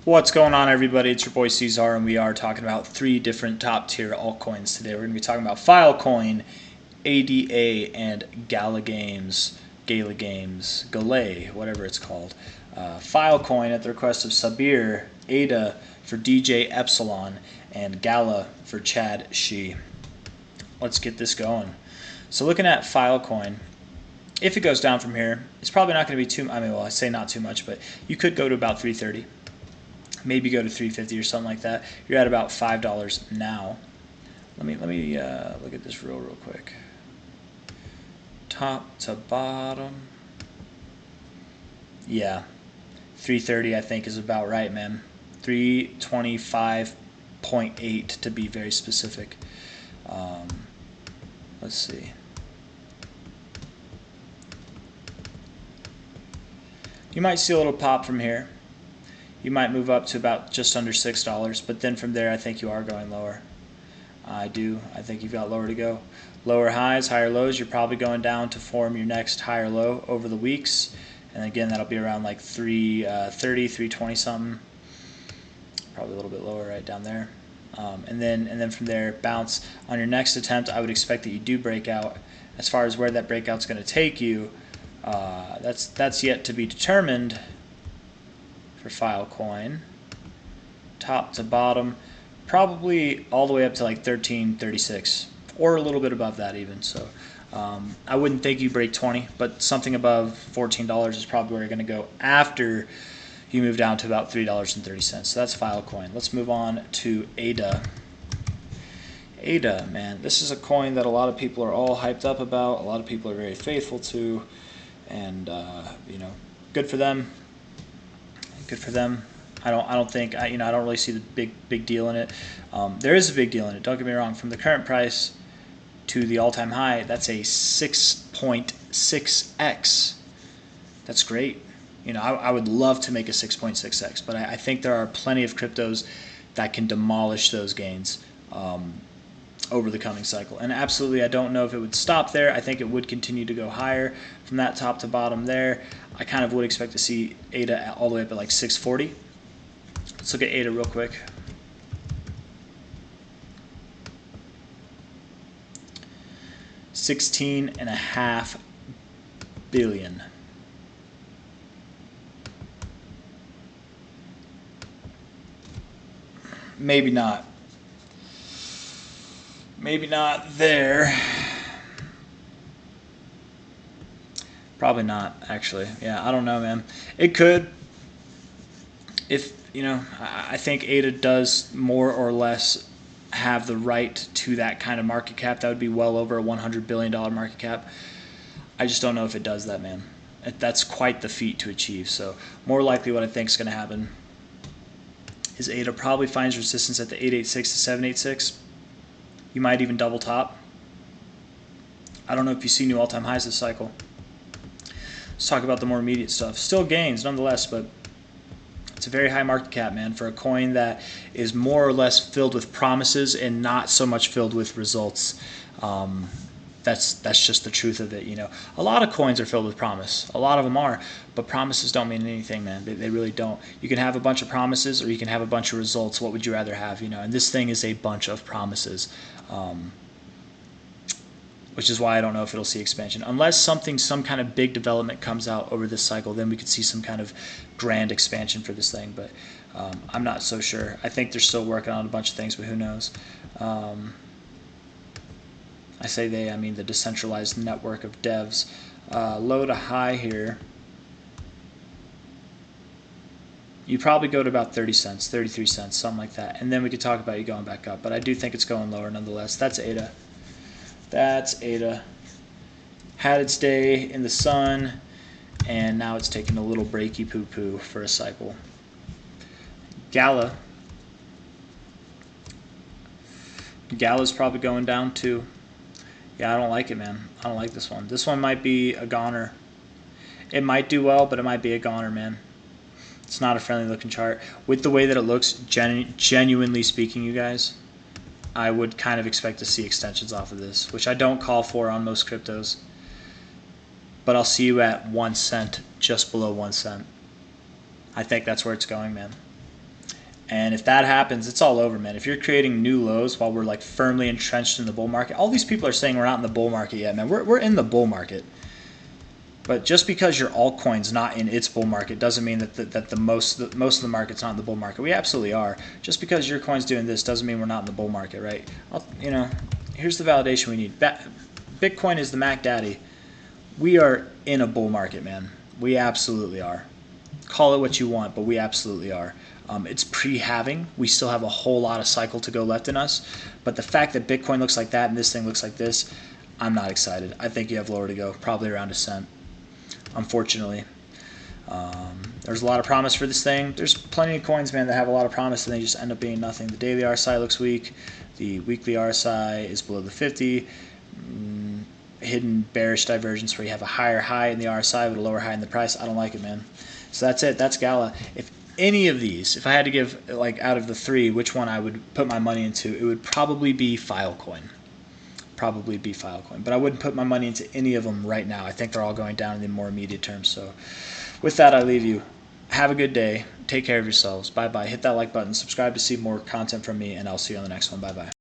What's going on, everybody? It's your boy C-Zar, and we are talking about 3 different top tier altcoins today. We're going to be talking about Filecoin, ADA, and Gala Games, whatever it's called. Filecoin at the request of Sabir, ADA for DJ Epsilon, and Gala for Chad Shi. Let's get this going. So looking at Filecoin, if it goes down from here, it's probably not going to be too, I say not too much, but you could go to about 330. Maybe go to 350 or something like that. You're at about $5 now. Let me look at this real quick. Top to bottom. Yeah, 330 I think is about right, man. 325.8 to be very specific. Let's see. You might see a little pop from here. You might move up to about just under $6, but then from there I think you are going lower. I think you've got lower to go. Lower highs, higher lows, you're probably going down to form your next higher low over the weeks. And again, that'll be around like 330, 320 something. Probably a little bit lower right down there. And then from there, bounce. On your next attempt, I would expect that you do break out. As far as where that breakout's going to take you, that's yet to be determined. For Filecoin, top to bottom, probably all the way up to like 1336 or a little bit above that even. So I wouldn't think you break 20, but something above $14 is probably where you're going to go after you move down to about $3.30. So that's Filecoin. Let's move on to ADA. ADA, man, this is a coin that a lot of people are all hyped up about. A lot of people are very faithful to, and good for them. Good for them. I don't think I don't really see the big deal in it. There is a big deal in it. Don't get me wrong. From the current price to the all-time high, that's a 6.6x. That's great. I would love to make a 6.6x, but I think there are plenty of cryptos that can demolish those gains over the coming cycle. And absolutely, I don't know if it would stop there. I think it would continue to go higher from that top to bottom there. I kind of would expect to see ADA all the way up at like 640. Let's look at ADA real quick. $16.5 billion. Maybe not. Maybe not there. Probably not, actually. Yeah, I don't know, man. It could. If, I think ADA does more or less have the right to that kind of market cap. That would be well over a $100 billion market cap. I just don't know if it does that, man. That's quite the feat to achieve. So more likely what I think is going to happen is ADA probably finds resistance at the 886 to 786. You might even double top. I don't know if you see new all-time highs this cycle. Let's talk about the more immediate stuff. Still gains nonetheless, but it's a very high market cap, man, for a coin that is more or less filled with promises and not so much filled with results. That's just the truth of it, A lot of coins are filled with promise. A lot of them are, but promises don't mean anything, man. They really don't. You can have a bunch of promises or you can have a bunch of results. What would you rather have, And this thing is a bunch of promises, which is why I don't know if it'll see expansion. Unless some kind of big development comes out over this cycle, then we could see some kind of grand expansion for this thing, but I'm not so sure. I think they're still working on a bunch of things, but who knows? I say they, I mean the decentralized network of devs. Low to high here, you probably go to about 30 cents, 33 cents, something like that. And then we could talk about you going back up, but I do think it's going lower nonetheless. That's ADA. That's ADA. Had its day in the sun, and now it's taking a little breaky poo-poo for a cycle. Gala. Gala's probably going down too. Yeah, I don't like it, man. I don't like this one. This one might be a goner. It might do well, but it might be a goner, man. It's not a friendly looking chart. With the way that it looks, genuinely speaking, you guys, I would kind of expect to see extensions off of this, which I don't call for on most cryptos. But I'll see you at 1 cent, just below 1 cent. I think that's where it's going, man. And if that happens, it's all over, man. If you're creating new lows while we're like firmly entrenched in the bull market, all these people are saying we're not in the bull market yet, man. We're in the bull market. But just because your altcoin's not in its bull market doesn't mean that the most of the market's not in the bull market. We absolutely are. Just because your coin's doing this doesn't mean we're not in the bull market, right? Here's the validation we need. Bitcoin is the Mac Daddy. We are in a bull market, man. We absolutely are. Call it what you want, but we absolutely are. It's pre-halving. We still have a whole lot of cycle to go left in us. But the fact that Bitcoin looks like that and this thing looks like this, I'm not excited. I think you have lower to go, probably around a cent. Unfortunately, there's a lot of promise for this thing. There's plenty of coins, man, that have a lot of promise and they just end up being nothing. The daily RSI looks weak. The weekly RSI is below the 50. Hidden bearish divergence where you have a higher high in the RSI but a lower high in the price. I don't like it, man. So that's it. That's Gala. If any of these, if I had to give, like, out of the three, which one I would put my money into, it would probably be Filecoin. But I wouldn't put my money into any of them right now. I think they're all going down in the more immediate term. So with that, I leave you. Have a good day. Take care of yourselves. Bye-bye. Hit that like button. Subscribe to see more content from me, and I'll see you on the next one. Bye-bye.